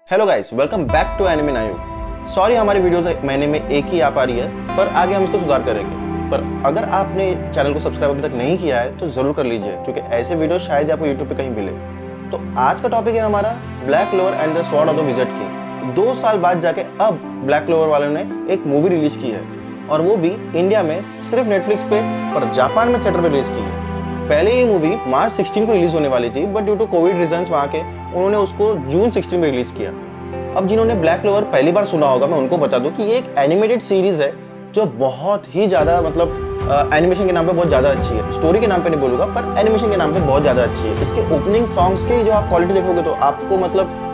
Hello guys, welcome back to anime नायु। Sorry हमारी videos महीने में एक ही आ पा रही है, पर आगे हम इसको सुधार करेंगे। पर अगर आपने चैनल को सब्सक्राइब अभी तक नहीं किया है तो ज़रूर कर लीजिए, क्योंकि ऐसे वीडियो शायद आपको यूट्यूब पे कहीं मिले। तो आज का टॉपिक है हमारा black clover and the sword of the wizard king. 2 साल बाद जाके अब ब्लैक क्लोवर वालों ने एक मूवी रिलीज की है, और वो भी इंडिया में सिर्फ नेटफ्लिक्स पे, पर जापान में थिएटर पे रिलीज की है। पहले ये मूवी मार्च 16 को रिलीज होने वाली थी, but due to COVID reasons वहाँ के उन्होंने उसको जून 16 में रिलीज किया। अब जिन्होंने ब्लैक क्लोवर पहली बार सुना होगा, मैं उनको बता दूं कि ये एक एनिमेटेड सीरीज है जो बहुत ही ज़्यादा मतलब एनिमेशन के नाम पे बहुत ज़्यादा अच्छी है। स्टोरी के नाम पे नहीं बोलूँगा, पर एनिमेशन के नाम पे बहुत ज़्यादा अच्छी है। इसके ओपनिंग सॉन्ग्स की जो आप क्वालिटी देखोगे तो आपको मतलब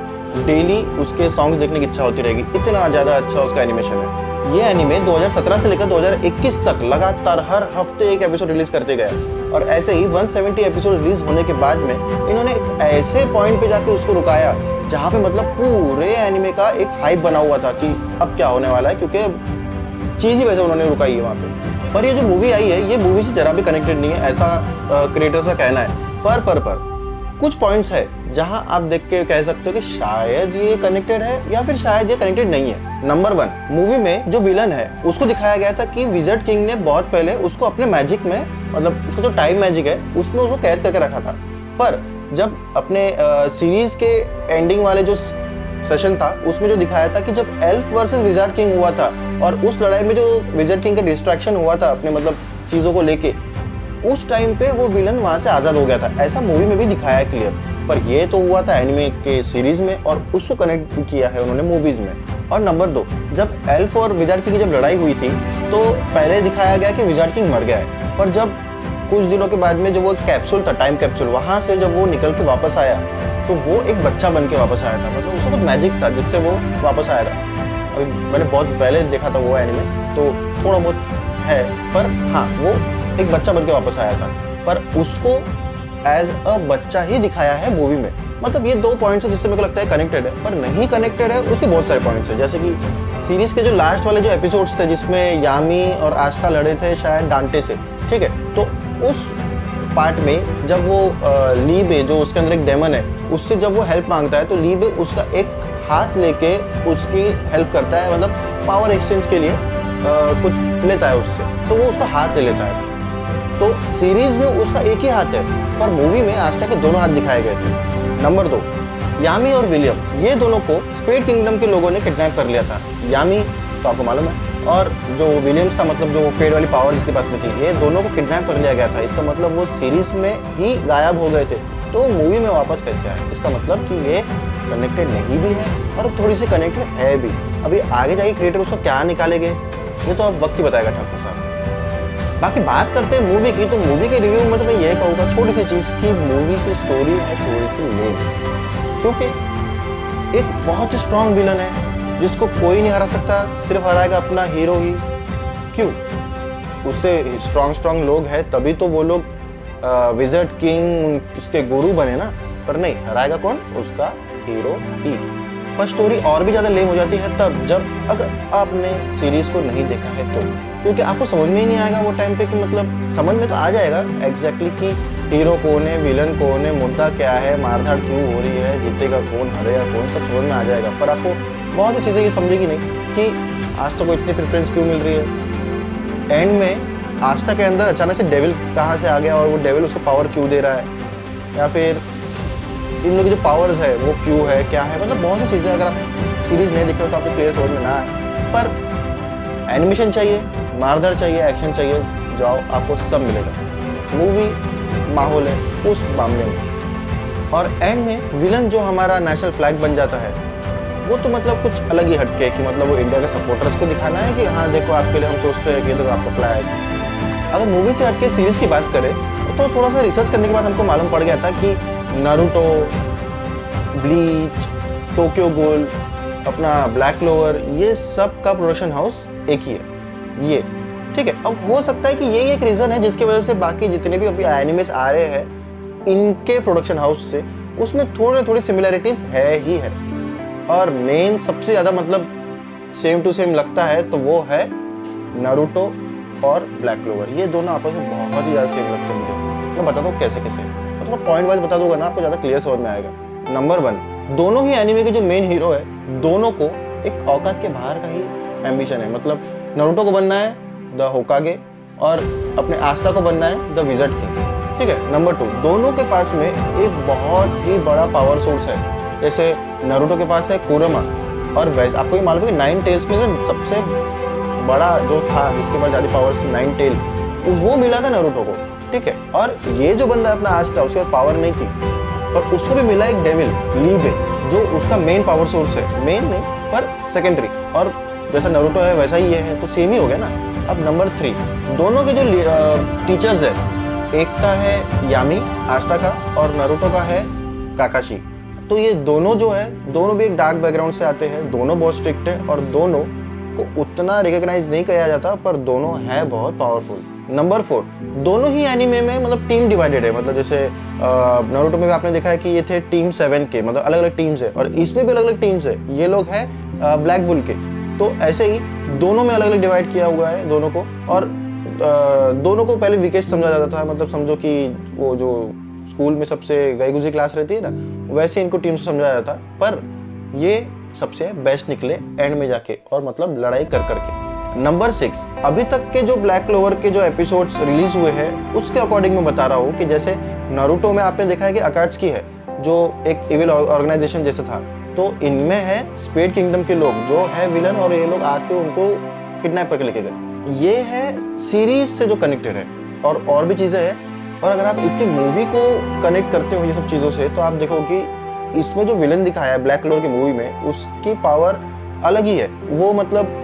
डेली उसके सॉन्ग्स देखने की इच्छा होती रहेगी, इतना ज़्यादा अच्छा उसका एनिमेशन है। ये एनिमे 2017 से लेकर 2021 तक लगातार हर हफ्ते एक एपिसोड रिलीज करते गए, और ऐसे ही 170 एपिसोड रिलीज होने के बाद में इन्होंने एक ऐसे पॉइंट पे जाके उसको रुकाया जहाँ पे मतलब पूरे एनिमे का एक हाइप बना हुआ था कि अब क्या होने वाला है, क्योंकि चीज़ ही वैसे उन्होंने रुकाई है वहाँ पे। पर ये जो मूवी आई है, ये मूवी से जरा भी कनेक्टेड नहीं है, ऐसा क्रिएटर्स का कहना है। पर कुछ पॉइंट्स है जहां आप देख के कह सकते हो कि शायद ये कनेक्टेड है या फिर शायद ये कनेक्टेड नहीं है। नंबर 1, मूवी में जो विलन है उसको दिखाया गया था कि विज़र्ड किंग ने बहुत पहले उसको अपने मैजिक में, मतलब उसका जो टाइम मैजिक है उसमें उसको कैद करके रखा था। पर जब अपने सीरीज के एंडिंग वाले जो सेशन था उसमें जो दिखाया था कि जब एल्फ वर्सेस विज़र्ड किंग हुआ था, और उस लड़ाई में जो विज़र्ड किंग का डिस्ट्रैक्शन हुआ था अपने मतलब चीज़ों को लेके, उस टाइम पे वो विलन वहां से आज़ाद हो गया था। ऐसा मूवी में भी दिखाया है क्लियर, पर ये तो हुआ था एनिमे के सीरीज में और उसको कनेक्ट किया है उन्होंने मूवीज में। और नंबर 2, जब एल्फ और विज़र्ड किंग की जब लड़ाई हुई थी तो पहले दिखाया गया कि विज़र्ड किंग मर गया है, पर जब कुछ दिनों के बाद में जो वो कैप्सूल था, टाइम कैप्सूल, वहां से जब वो निकल के वापस आया तो वो एक बच्चा बन के वापस आया था। मतलब उसको कुछ मैजिक था जिससे वो वापस आया था। अभी मैंने बहुत पहले देखा था वो एनिमे, तो थोड़ा बहुत है, पर हाँ वो एक बच्चा बनके वापस आया था, पर उसको एज अ बच्चा ही दिखाया है मूवी में। मतलब ये 2 पॉइंट्स है जिससे मेरे को लगता है कनेक्टेड है, पर नहीं कनेक्टेड है उसके बहुत सारे पॉइंट्स हैं। जैसे कि सीरीज के जो लास्ट वाले जो एपिसोड्स थे जिसमें यामी और आस्था लड़े थे शायद डांटे से, ठीक है, तो उस पार्ट में जब वो लीबे, जो उसके अंदर एक डेमन है, उससे जब वो हेल्प मांगता है तो लीबे उसका एक हाथ लेके उसकी हेल्प करता है, मतलब पावर एक्सचेंज के लिए कुछ लेता है उससे, तो वो उसका हाथ ले लेता है। तो सीरीज में उसका एक ही हाथ है, पर मूवी में आस्था के दोनों हाथ दिखाए गए थे। नंबर 2, यामी और विलियम, ये दोनों को स्पेड किंगडम के लोगों ने किडनैप कर लिया था। यामी तो आपको मालूम है, और जो विलियम्स था, मतलब जो पेड़ वाली पावर जिसके पास में थी, ये दोनों को किडनैप कर लिया गया था। इसका मतलब वो सीरीज में ही गायब हो गए थे, तो मूवी में वापस कैसे आए? इसका मतलब कि ये कनेक्टेड नहीं भी है और थोड़ी सी कनेक्टेड है भी। अभी आगे जाके क्रिएटर उसको क्या निकालेंगे ये तो अब वक्त ही बताएगा ठाकुर साहब। बाकी बात करते हैं मूवी की, तो मूवी के रिव्यू में तो मैं ये कहूँगा छोटी सी चीज़ कि मूवी की स्टोरी है थोड़ी सी लेम, क्योंकि एक बहुत ही स्ट्रॉन्ग विलन है जिसको कोई नहीं हरा सकता, सिर्फ हराएगा अपना हीरो ही। क्यों? उससे स्ट्रॉन्ग लोग हैं तभी तो वो लोग विज़र्ड किंग उसके गुरु बने ना, पर नहीं, हराएगा कौन? उसका हीरो ही। पर स्टोरी और भी ज़्यादा लेम हो जाती है तब जब अगर आपने सीरीज़ को नहीं देखा है तो, क्योंकि आपको समझ में ही नहीं आएगा वो टाइम पे कि मतलब समझ में तो आ जाएगा एग्जैक्टली कि हीरो कौन है, विलन कौन है, मुद्दा क्या है, मारधाड़ क्यों हो रही है, जीतेगा कौन, हरेगा कौन, सब समझ में आ जाएगा। पर आपको बहुत सी चीज़ें ये समझेगी नहीं कि आस्था को इतनी प्रेफरेंस क्यों मिल रही है। एंड में आस्था के अंदर अचानक से डेविल कहाँ से आ गया और वो डेविल उसको पावर क्यों दे रहा है, या फिर इन लोगों की जो पावर्स है वो क्यों है, क्या है, मतलब बहुत सी चीज़ें अगर आप सीरीज़ नहीं देख रहे हो तो आपको क्लियर समझ में ना आए। पर एनिमेशन चाहिए, मारधाड़ चाहिए, एक्शन चाहिए, जाओ आपको सब मिलेगा। मूवी माहौल है उस मामले में। और एंड में विलन जो हमारा नेशनल फ्लैग बन जाता है वो तो मतलब कुछ अलग ही हटके कि मतलब वो इंडिया के सपोर्टर्स को दिखाना है कि हाँ देखो आपके लिए हम सोचते हैं कि ये तो आपका फ्लैग। अगर मूवी से हटके सीरीज़ की बात करें तो थोड़ा सा रिसर्च करने के बाद हमको मालूम पड़ गया था कि नारुतो, ब्लीच, टोक्यो गhoul, अपना ब्लैक क्लोवर, ये सब का प्रोडक्शन हाउस एक ही है ये, ठीक है। अब हो सकता है कि यही एक रीज़न है जिसकी वजह से बाकी जितने भी अभी एनिमेस आ रहे हैं इनके प्रोडक्शन हाउस से उसमें थोड़ी सिमिलैरिटीज़ है ही है। और मेन सबसे ज़्यादा मतलब सेम टू सेम लगता है तो वो है नारुतो और ब्लैक क्लोवर। ये दोनों आपस में बहुत ही ज़्यादा सेम लगते हैं मुझे। मैं बताता हूँ कैसे कैसे, थोड़ा पॉइंट वाइज बता दूंगा ना आपको ज़्यादा क्लियर समझ में आएगा। नंबर 1, दोनों ही एनिमे के जो मेन हीरो है, दोनों को एक औकात के बाहर का ही एम्बिशन है। मतलब नारुतो को बनना है द होकागे और अपने आस्था को बनना है द विज़र्ड किंग, ठीक है। नंबर 2, दोनों के पास में एक बहुत ही बड़ा पावर सोर्स है। जैसे नारुतो के पास है कुरमा, और वैसे आपको ये मालूम है कि 9 टेल्स में से सबसे बड़ा जो था जिसके पास ज़्यादा पावर्स 9 टेल, वो मिला था नारुतो को, ठीक है। और ये जो बंदा अपना आस्था, उसके पास पावर नहीं थी, पर उसको भी मिला एक डेविल लीबे, जो उसका मेन पावर सोर्स है। मेन नहीं पर सेकेंडरी, और जैसा नारुतो है वैसा ही ये है, तो सेम ही हो गया ना। अब नंबर 3, दोनों के जो टीचर्स है, एक का है यामी आस्था का और नारुतो का है काकाशी। तो ये दोनों जो है, दोनों भी एक डार्क बैकग्राउंड से आते हैं, दोनों बहुत स्ट्रिक्ट है और दोनों को उतना रिकॉग्नाइज नहीं किया जाता, पर दोनों है बहुत पावरफुल। नंबर 4, दोनों ही एनिमे में मतलब टीम डिवाइडेड है। मतलब जैसे नारुतो में भी आपने देखा है कि ये थे टीम 7 के, मतलब अलग अलग टीम्स है, और इसमें भी अलग अलग टीम्स है। ये लोग हैं ब्लैक बुल के। तो ऐसे ही दोनों में अलग अलग डिवाइड किया हुआ है दोनों को, और दोनों को पहले वीकेस्ट समझा जाता था। मतलब समझो कि वो जो स्कूल में सबसे गईगुजी क्लास रहती है ना, वैसे इनको टीम से समझाया जाता, पर ये सबसे बेस्ट निकले एंड में जाके, और मतलब लड़ाई कर करके। नंबर 6, अभी तक के जो ब्लैक क्लोवर के जो एपिसोड्स रिलीज हुए हैं उसके अकॉर्डिंग मैं बता रहा हूँ कि जैसे नारुतो में आपने देखा है कि अकात्सुकी है, जो एक इविल ऑर्गेनाइजेशन जैसा था, तो इनमें है स्पेड किंगडम के लोग जो है विलन, और ये लोग आके उनको किडनैप करके लेके गए। ये है सीरीज से जो कनेक्टेड है, और भी चीज़ें हैं। और अगर आप इसकी मूवी को कनेक्ट करते हो ये सब चीज़ों से, तो आप देखो कि इसमें जो विलन दिखाया है ब्लैक क्लोवर की मूवी में, उसकी पावर अलग ही है। वो मतलब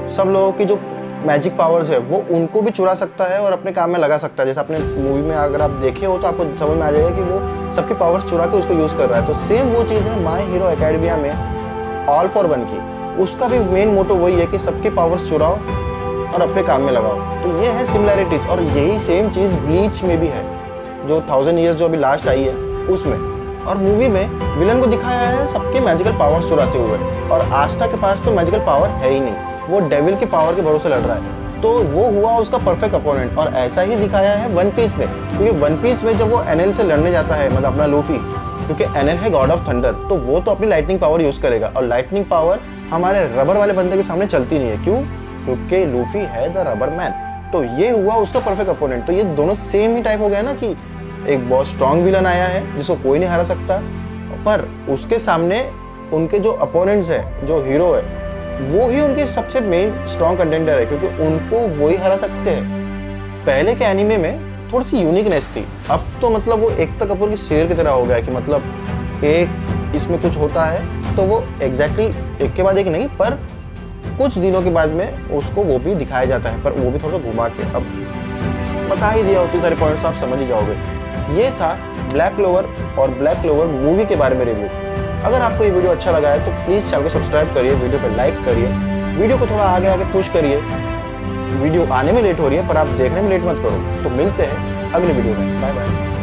सब लोगों की जो मैजिक पावर्स है वो उनको भी चुरा सकता है और अपने काम में लगा सकता है। जैसे आपने मूवी में अगर आप देखे हो तो आपको समझ में आ जाएगा कि वो सबके पावर्स चुरा के उसको यूज़ कर रहा है। तो सेम वो चीज़ है माय हीरो एकेडमिया में ऑल फॉर वन की। उसका भी मेन मोटो वही है कि सबके पावर्स चुराओ और अपने काम में लगाओ। तो ये है सिमिलैरिटीज़, और यही सेम चीज़ ब्लीच में भी है, जो 1000 ईयर्स जो अभी लास्ट आई है उसमें। और मूवी में विलन को दिखाया है सबके मैजिकल पावर्स चुराते हुए, और आस्था के पास तो मैजिकल पावर है ही नहीं, वो डेविल के पावर के भरोसे लड़ रहा है। तो वो हुआ उसका परफेक्ट अपोनेंट। और ऐसा ही दिखाया है वन पीस में, क्योंकि वन पीस में जब वो एनएल से लड़ने जाता है, मतलब अपना लूफी, क्योंकि एनएल है गॉड ऑफ थंडर, तो वो तो अपनी लाइटनिंग पावर यूज़ करेगा, और लाइटनिंग पावर हमारे रबर वाले बंदे के सामने चलती नहीं है। क्यों? क्योंकि लूफी है द रबर मैन। तो ये हुआ उसका परफेक्ट अपोनेंट। तो ये दोनों सेम ही टाइप हो गया ना, कि एक बहुत स्ट्रॉन्ग विलन आया है जिसको कोई नहीं हरा सकता, पर उसके सामने उनके जो अपोनेंट्स है, जो हीरो है, वो ही उनके सबसे मेन स्ट्रॉन्ग कंटेंडर है, क्योंकि उनको वो ही हरा सकते हैं। पहले के एनिमे में थोड़ी सी यूनिकनेस थी, अब तो मतलब वो एकता कपूर की सीरियल की तरह हो गया कि मतलब एक इसमें कुछ होता है तो वो एग्जैक्टली एक के बाद एक नहीं, पर कुछ दिनों के बाद में उसको वो भी दिखाया जाता है, पर वो भी थोड़ा घुमा के। अब बता ही दिया, उतने सारे पॉइंट्स आप समझ ही जाओगे। ये था ब्लैक क्लोवर और ब्लैक क्लोवर मूवी के बारे में रिव्यू। अगर आपको ये वीडियो अच्छा लगा है तो प्लीज़ चैनल को सब्सक्राइब करिए, वीडियो पर लाइक करिए, वीडियो को थोड़ा आगे आगे पुश करिए। वीडियो आने में लेट हो रही है पर आप देखने में लेट मत करो। तो मिलते हैं अगले वीडियो में, बाय बाय।